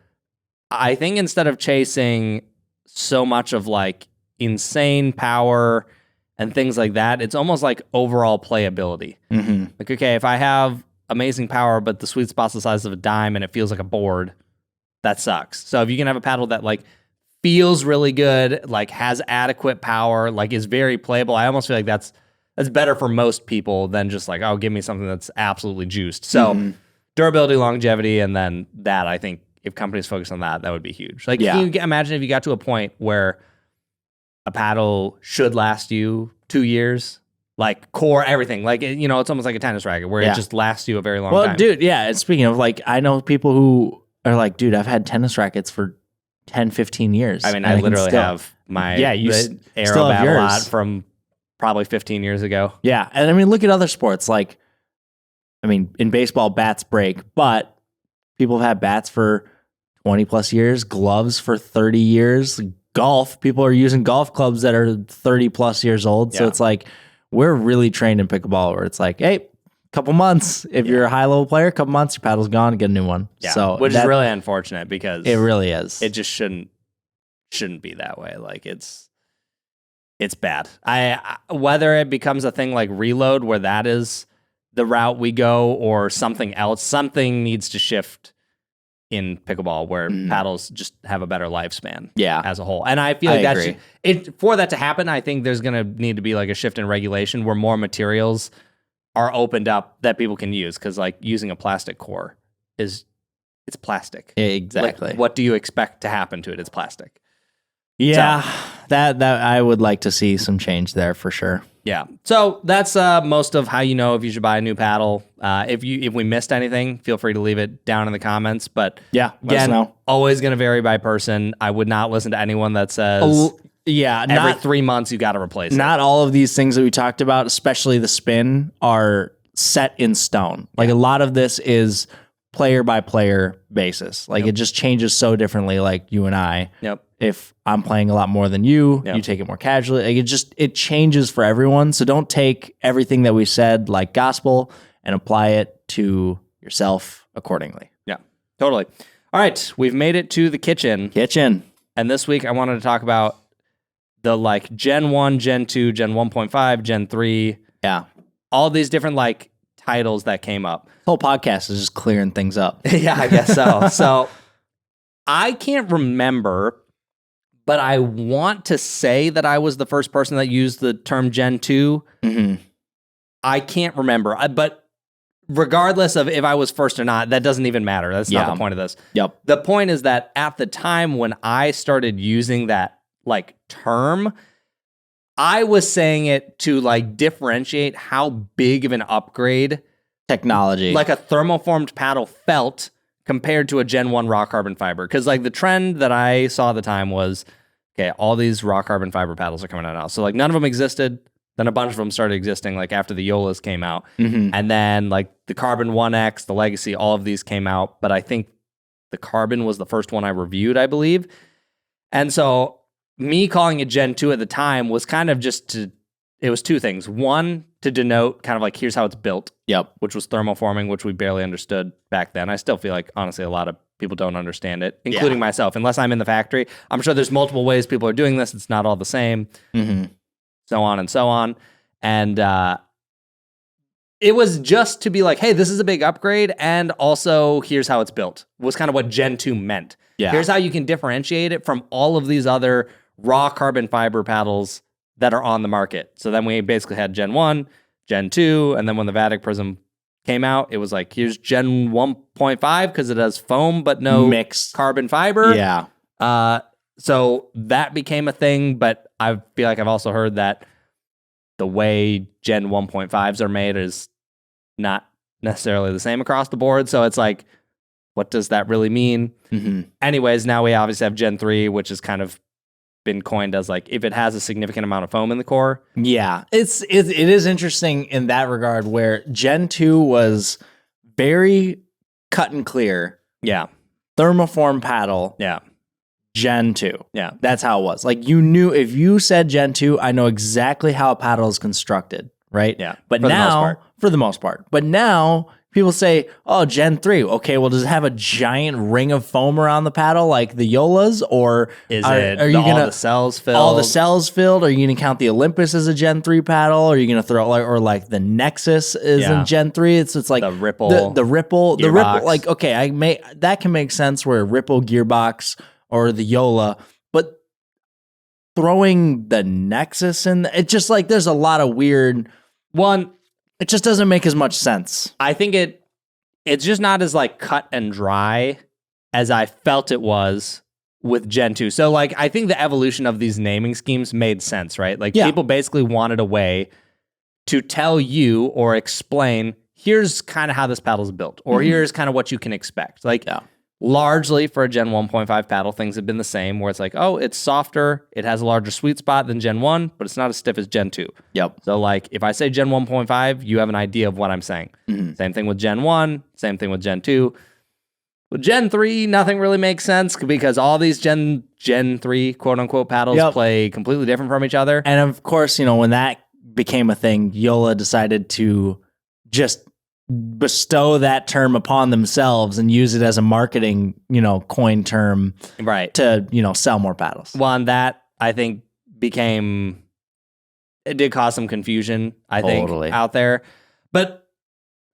I think instead of chasing so much of like insane power and things like that, it's almost like overall playability. Mm-hmm. Like, okay, if I have amazing power, but the sweet spot's the size of a dime and it feels like a board, that sucks. So if you can have a paddle that like feels really good, like has adequate power, like is very playable, I almost feel like that's better for most people than just like, oh, give me something that's absolutely juiced. So durability, longevity, and then that, I think if companies focus on that, that would be huge. Like, can you imagine if you got to a point where a paddle should last you 2 years? Like core, everything. Like, you know, it's almost like a tennis racket where it just lasts you a very long time. Well, dude, yeah. And speaking of like, I know people who are like, dude, I've had tennis rackets for 10, 15 years. I mean, I literally have my Aero Battle Lot from probably 15 years ago. Yeah. And I mean, look at other sports. Like, I mean, in baseball, bats break, but people have had bats for 20 plus years, gloves for 30 years. Golf, people are using golf clubs that are 30 plus years old. So it's like, we're really trained in pickleball where it's like, hey, couple months. If you're a high level player, couple months, your paddle's gone, get a new one. Yeah. So which is really unfortunate because it really is. It just shouldn't be that way. Like it's bad. Whether it becomes a thing like reload where that is the route we go or something else, something needs to shift in pickleball where paddles just have a better lifespan as a whole. And I feel like for that to happen, I think there's going to need to be like a shift in regulation where more materials are opened up that people can use. Cause like using a plastic core it's plastic. Exactly. Like, what do you expect to happen to it? It's plastic. Yeah. So, that I would like to see some change there for sure. Yeah. So that's most of how you know if you should buy a new paddle. If we missed anything, feel free to leave it down in the comments. But again, always going to vary by person. I would not listen to anyone that says every 3 months you got to replace it. Not all of these things that we talked about, especially the spin, are set in stone. Like a lot of this is player by player basis. Like it just changes so differently. Like you and I. Yep. If I'm playing a lot more than you, you take it more casually. Like it changes for everyone. So don't take everything that we said like gospel and apply it to yourself accordingly. Yeah, totally. All right, we've made it to the kitchen. And this week I wanted to talk about the like Gen 1, Gen 2, Gen 1.5, Gen 3. Yeah. All these different like titles that came up. This whole podcast is just clearing things up. Yeah, I guess so. So I can't remember, but I want to say that I was the first person that used the term Gen 2. Mm-hmm. I can't remember. But regardless of if I was first or not, that doesn't even matter. That's not the point of this. Yep. The point is that at the time when I started using that like term, I was saying it to like differentiate how big of an upgrade technology, like a thermoformed paddle felt compared to a Gen 1 raw carbon fiber. Because like the trend that I saw at the time was, okay, all these raw carbon fiber paddles are coming out now. So like none of them existed. Then a bunch of them started existing like after the Yolas came out. Mm-hmm. And then like the Carbon 1X, the Legacy, all of these came out. But I think the Carbon was the first one I reviewed, I believe. And so me calling it Gen 2 at the time was kind of just it was two things. One, to denote kind of like, here's how it's built. Yep. Which was thermoforming, which we barely understood back then. I still feel like, honestly, a lot of people don't understand it, including myself. Unless I'm in the factory, I'm sure there's multiple ways people are doing this. It's not all the same. Mm-hmm. So on and so on. And it was just to be like, hey, this is a big upgrade. And also, here's how it's built. Was kind of what Gen 2 meant. Yeah. Here's how you can differentiate it from all of these other raw carbon fiber paddles that are on the market. So then we basically had Gen 1, Gen 2, and then when the Vatic Prism came out, it was like, here's Gen 1.5 because it has foam but no mixed carbon fiber. Yeah. So that became a thing, but I feel like I've also heard that the way Gen 1.5s are made is not necessarily the same across the board. So it's like, What does that really mean? Mm-hmm. Anyways, now we obviously have Gen 3, which has kind of been coined as like if it has a significant amount of foam in the core. Yeah, it is interesting in that regard where Gen 2 was very cut and clear. Yeah. Thermoform paddle. Yeah. Gen 2. Yeah. That's how it was. Like you knew if you said Gen 2, I know exactly how a paddle is constructed, right? Yeah. But now, for the most part. But now people say, oh, Gen 3. Okay, well, does it have a giant ring of foam around the paddle like the Yolas? Or are you all the cells filled? All the cells filled? Are you going to count the Olympus as a Gen 3 paddle? Are you going to throw like the Nexus is in Gen 3? It's like the Ripple. The Ripple. Like, okay, that can make sense where Ripple gearbox or the Yola, but throwing the Nexus in, it just like there's a lot of weird. One, it just doesn't make as much sense. I think it's just not as like cut and dry as I felt it was with Gen 2. So like I think the evolution of these naming schemes made sense, right? Like people basically wanted a way to tell you or explain, here's kind of how this paddle's built, or here's kind of what you can expect. Like largely for a Gen 1.5 paddle, things have been the same where it's like, oh, it's softer. It has a larger sweet spot than Gen 1, but it's not as stiff as Gen 2. Yep. So like if I say Gen 1.5, you have an idea of what I'm saying. Same thing with Gen 1, same thing with Gen 2. With Gen 3, nothing really makes sense because all these Gen 3 quote unquote paddles play completely different from each other. And of course, when that became a thing, Yola decided to just bestow that term upon themselves and use it as a marketing, coin term, right, to, sell more paddles. Well, and that I think it did cause some confusion, I think, out there. But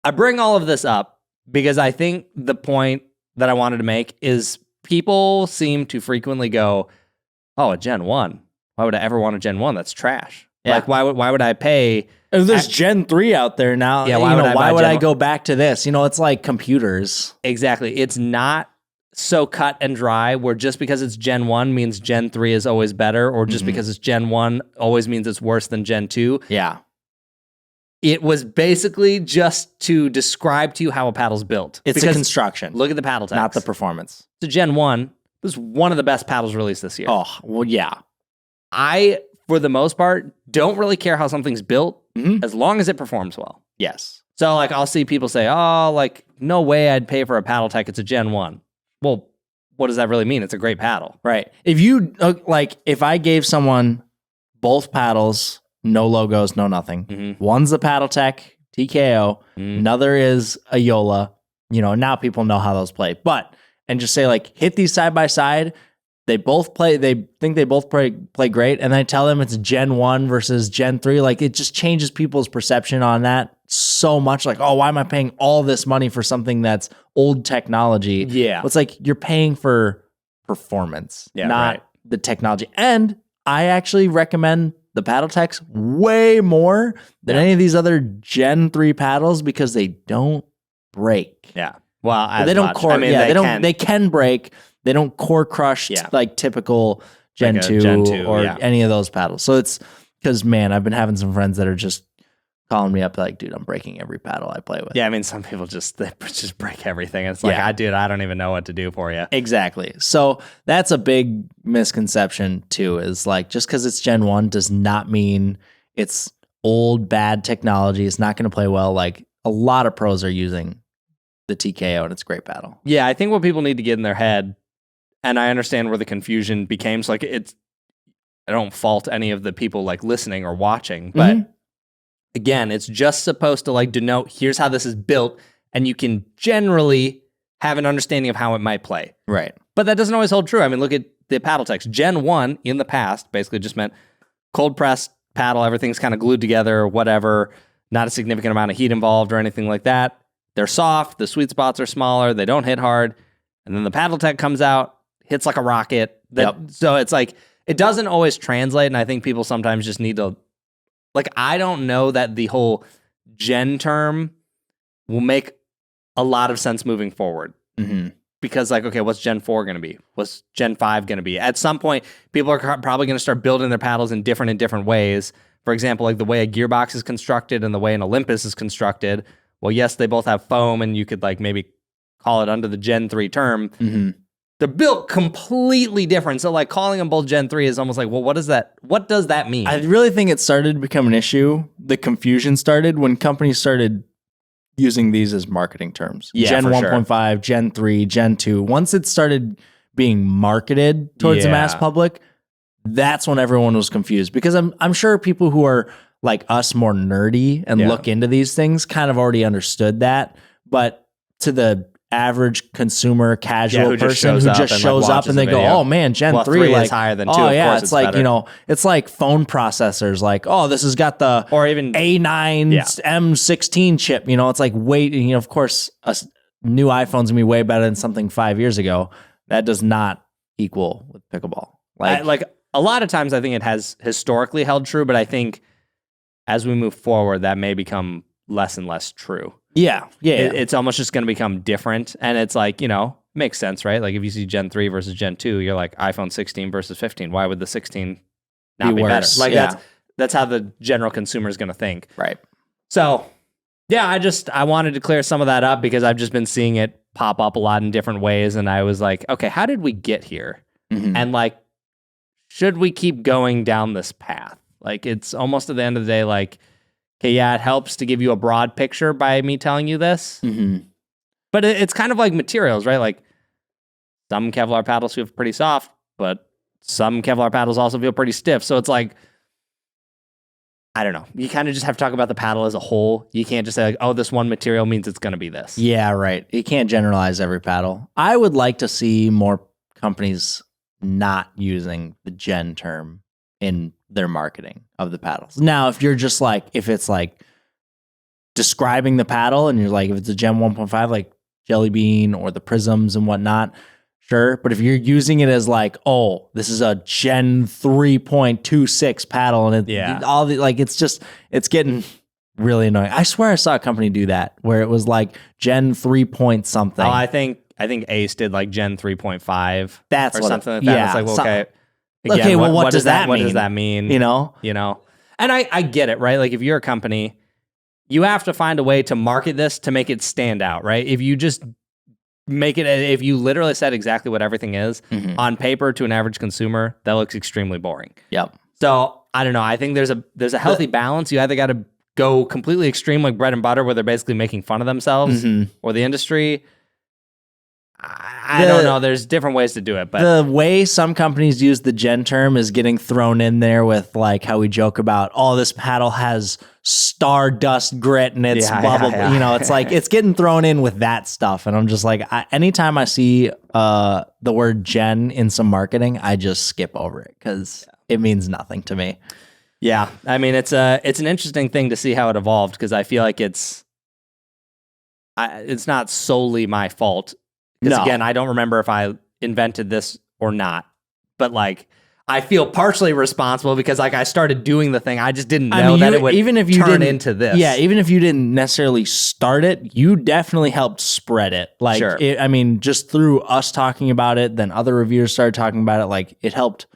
I bring all of this up because I think the point that I wanted to make is people seem to frequently go, oh, a Gen 1. Why would I ever want a Gen 1? That's trash. Yeah. Like, why would I pay? There's Gen 3 out there now. Yeah, why would I go back to this? It's like computers. Exactly. It's not so cut and dry where just because it's Gen 1 means Gen 3 is always better, or just because it's Gen 1 always means it's worse than Gen 2. Yeah. It was basically just to describe to you how a paddle's built. It's the construction. Look at the paddle text. Not the performance. So Gen 1 was one of the best paddles released this year. Oh, well, yeah. I, for the most part, don't really care how something's built as long as it performs well. Yes. So, like, I'll see people say, oh, like, no way I'd pay for a paddle tech. It's a Gen 1. Well, what does that really mean? It's a great paddle. Right. If you, if I gave someone both paddles, no logos, no nothing. One's the paddle tech, TKO. Another is a Yola. Now people know how those play. And just say, like, hit these side by side. They think they both play great, and I tell them it's Gen 1 versus Gen 3. Like, it just changes people's perception on that so much. Like, oh, why am I paying all this money for something that's old technology? Yeah. It's like you're paying for performance, not the technology. And I actually recommend the paddle techs way more than any of these other Gen 3 paddles because they don't break. Yeah. Well, they don't core. They can break. They don't core crush like typical Gen 2 or any of those paddles. So it's because, man, I've been having some friends that are just calling me up like, dude, I'm breaking every paddle I play with. Yeah, I mean, some people just break everything. It's like, dude, I don't even know what to do for you. Exactly. So that's a big misconception too, is like, just because it's Gen 1 does not mean it's old, bad technology. It's not going to play well. Like, a lot of pros are using the TKO and it's a great paddle. Yeah, I think what people need to get in their head, and I understand where the confusion became. So like, I don't fault any of the people like listening or watching, but again, it's just supposed to like denote here's how this is built, and you can generally have an understanding of how it might play. Right. But that doesn't always hold true. I mean, look at the paddle text. Gen 1 in the past basically just meant cold pressed paddle, everything's kind of glued together, whatever, not a significant amount of heat involved or anything like that. They're soft, the sweet spots are smaller, they don't hit hard. And then the paddle tech comes out, hits like a rocket. So it's like, it doesn't always translate. And I think people sometimes just need to, like, I don't know that the whole gen term will make a lot of sense moving forward. Because like, okay, what's Gen 4 going to be? What's Gen 5 going to be? At some point, people are probably going to start building their paddles in different ways. For example, like the way a gearbox is constructed and the way an Olympus is constructed. Well, yes, they both have foam and you could like maybe call it under the Gen 3 term, they're built completely different. So like calling them both Gen 3 is almost like, well, what does that mean? I really think it started to become an issue. The confusion started when companies started using these as marketing terms. Yeah, Gen for 1.5, sure. Gen 3, Gen 2. Once it started being marketed towards the mass public, that's when everyone was confused. Because I'm sure people who are like us, more nerdy and look into these things, kind of already understood that. But to the average consumer, casual person who just shows up and they go, "Oh man, Gen 3 like is higher than 2." Oh of yeah, course it's like better. it's like phone processors. Like, oh, this has got the or even A9 M16 chip. It's like of course, a new iPhone's gonna be way better than something 5 years ago. That does not equal with pickleball. Like a lot of times, I think it has historically held true, but I think as we move forward, that may become less and less true. Yeah. It's almost just going to become different. And it's like, makes sense, right? Like if you see Gen 3 versus Gen 2, you're like iPhone 16 versus 15. Why would the 16 not be worse? better? Like that's how the general consumer is going to think. Right. So, yeah, I wanted to clear some of that up because I've just been seeing it pop up a lot in different ways. And I was like, okay, how did we get here? And like, should we keep going down this path? Like it's almost at the end of the day, like, okay, yeah, it helps to give you a broad picture by me telling you this. But it's kind of like materials, right? Like some Kevlar paddles feel pretty soft, but some Kevlar paddles also feel pretty stiff. So it's like, I don't know. You kind of just have to talk about the paddle as a whole. You can't just say like, oh, this one material means it's going to be this. Yeah, right. You can't generalize every paddle. I would like to see more companies not using the Gen term in their marketing of the paddles. Now, if it's like describing the paddle and you're like, if it's a Gen 1.5, like Jelly Bean or the Prisms and whatnot, sure. But if you're using it as like, oh, this is a Gen 3.26 paddle and it's getting really annoying. I swear I saw a company do that where it was like Gen 3 point something. Oh, I think Ace did like Gen 3.5. That's or what something like that. Yeah, it's like, well, okay. Again, okay, well, what does that mean? What does that mean? And I get it, right? Like if you're a company, you have to find a way to market this to make it stand out, right? If you just make it, if you literally said exactly what everything is on paper to an average consumer, that looks extremely boring. Yep. So I don't know. I think there's a healthy balance. You either got to go completely extreme like bread and butter where they're basically making fun of themselves or the industry. I don't know. There's different ways to do it, but the way some companies use the Gen term is getting thrown in there with like how we joke about, oh, this paddle has stardust grit and it's blah, blah, blah. It's like it's getting thrown in with that stuff. And I'm just like, anytime I see the word Gen in some marketing, I just skip over it because it means nothing to me. Yeah. I mean, it's an interesting thing to see how it evolved because I feel like it's not solely my fault. Because again, I don't remember if I invented this or not, but like I feel partially responsible because like I started doing the thing. I just didn't know that it would turn into this. Yeah, even if you didn't necessarily start it, you definitely helped spread it. Like, sure. Just through us talking about it, then other reviewers started talking about it. Like it helped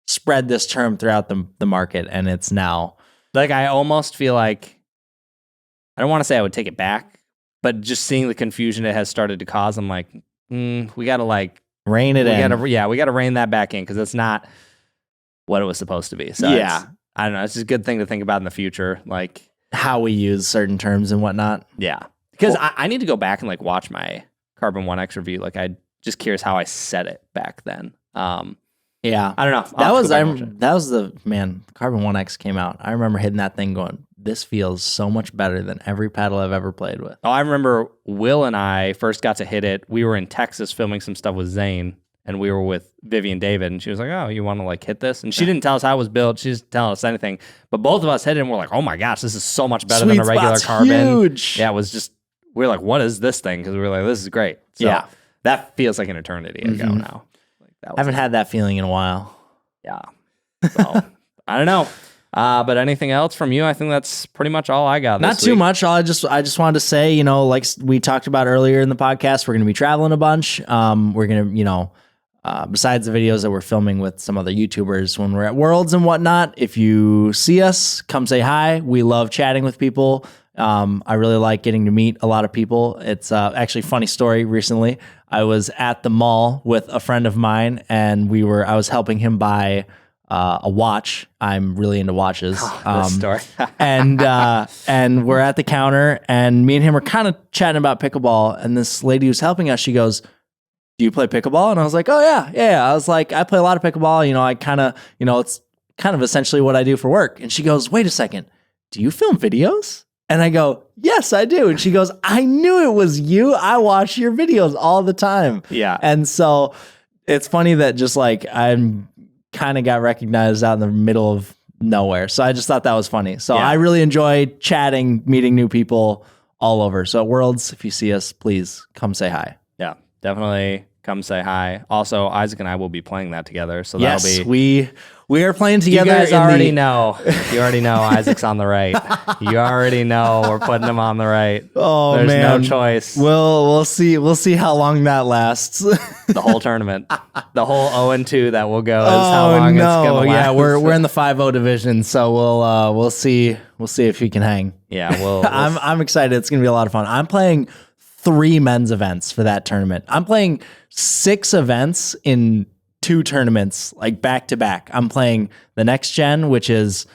spread this term throughout the market, and it's now like I almost feel like I don't want to say I would take it back, but just seeing the confusion it has started to cause, I'm like. We got to like rein it in. We got to rein that back in because it's not what it was supposed to be. So I don't know. It's just a good thing to think about in the future, like how we use certain terms and whatnot. Yeah, because I need to go back and like watch my Carbon 1X review. Like I just curious how I said it back then. Yeah, I don't know. That was the Carbon 1X came out. I remember hitting that thing going, this feels so much better than every paddle I've ever played with. Oh, I remember Will and I first got to hit it. We were in Texas filming some stuff with Zane, and we were with Vivian David, and she was like, oh, you want to like hit this? And she didn't tell us how it was built. She didn't tell us anything. But both of us hit it, and we're like, oh my gosh, this is so much better than a regular Carbon. Huge. Yeah, it was just, we were like, what is this thing? Because we were like, this is great. So that feels like an eternity ago now. Like I haven't had that feeling in a while. Yeah. So, I don't know. But anything else from you? I think that's pretty much all I got. Not too much. I just wanted to say, like we talked about earlier in the podcast, we're going to be traveling a bunch. We're going to, besides the videos that we're filming with some other YouTubers when we're at Worlds and whatnot, if you see us, come say hi. We love chatting with people. I really like getting to meet a lot of people. It's actually a funny story. Recently, I was at the mall with a friend of mine, and I was helping him buy a watch. I'm really into watches. This story. and we're at the counter, and me and him are kind of chatting about pickleball. And this lady who's helping us, she goes, "Do you play pickleball?" And I was like, "Oh yeah." I was like, "I play a lot of pickleball. I kind of, it's kind of essentially what I do for work." And she goes, "Wait a second, do you film videos?" And I go, "Yes, I do." And she goes, "I knew it was you. I watch your videos all the time." Yeah. And so it's funny that just like I'm kind of got recognized out in the middle of nowhere. So I just thought that was funny. So I really enjoy chatting, meeting new people all over. So at Worlds, if you see us, please come say hi. Yeah, definitely come say hi. Also, Isaac and I will be playing that together. So Yes, that'll be... we are playing together. You guys already know. You already know Isaac's on the right. You already know we're putting him on the right. Oh, There's man. no choice. We'll see. We'll see how long that lasts. The whole tournament. The whole 0-2 that will go is how long it's going to last. Yeah, we're in the 5-0 division, so we'll see. We'll see if he can hang. Yeah, I'm excited. It's going to be a lot of fun. I'm playing 3 men's events for that tournament. I'm playing 6 events in 2 tournaments, like back to back. I'm playing the next gen, which is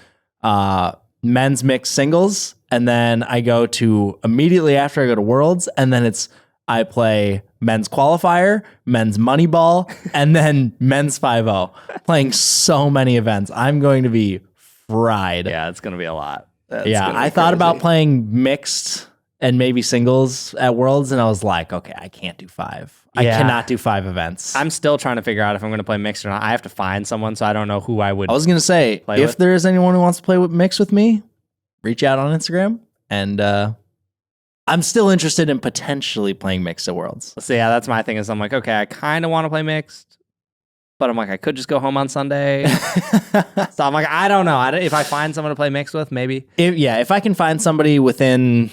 men's mixed singles, and then I go to immediately after I go to Worlds, and then I play men's qualifier, men's money ball, and then men's 5-0. Playing so many events. I'm going to be fried. Yeah, it's going to be a lot. I thought about playing mixed and maybe singles at Worlds, and I was like, okay, I can't do 5. I cannot do 5 events. I'm still trying to figure out if I'm going to play mixed or not. I have to find someone, so I don't know who I would. I was going to say, if there is anyone who wants to play with mixed with me, reach out on Instagram, and I'm still interested in potentially playing mixed at Worlds. So yeah, that's my thing. Is I'm like, okay, I kind of want to play mixed, but I'm like, I could just go home on Sunday. So I'm like, I don't know. If I find someone to play mixed with, maybe. If I can find somebody within.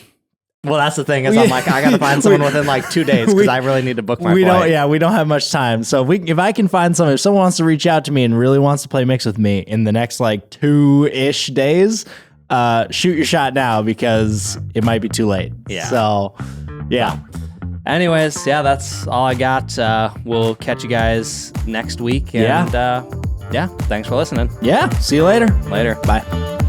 Well, that's the thing is I'm like, I got to find someone within like 2 days because I really need to book my flight. We don't have much time. So if I can find someone, if someone wants to reach out to me and really wants to play mixed with me in the next like 2-ish days, shoot your shot now because it might be too late. Yeah. So, yeah. Anyways, that's all I got. We'll catch you guys next week. And, thanks for listening. Yeah. See you later. Later. Bye.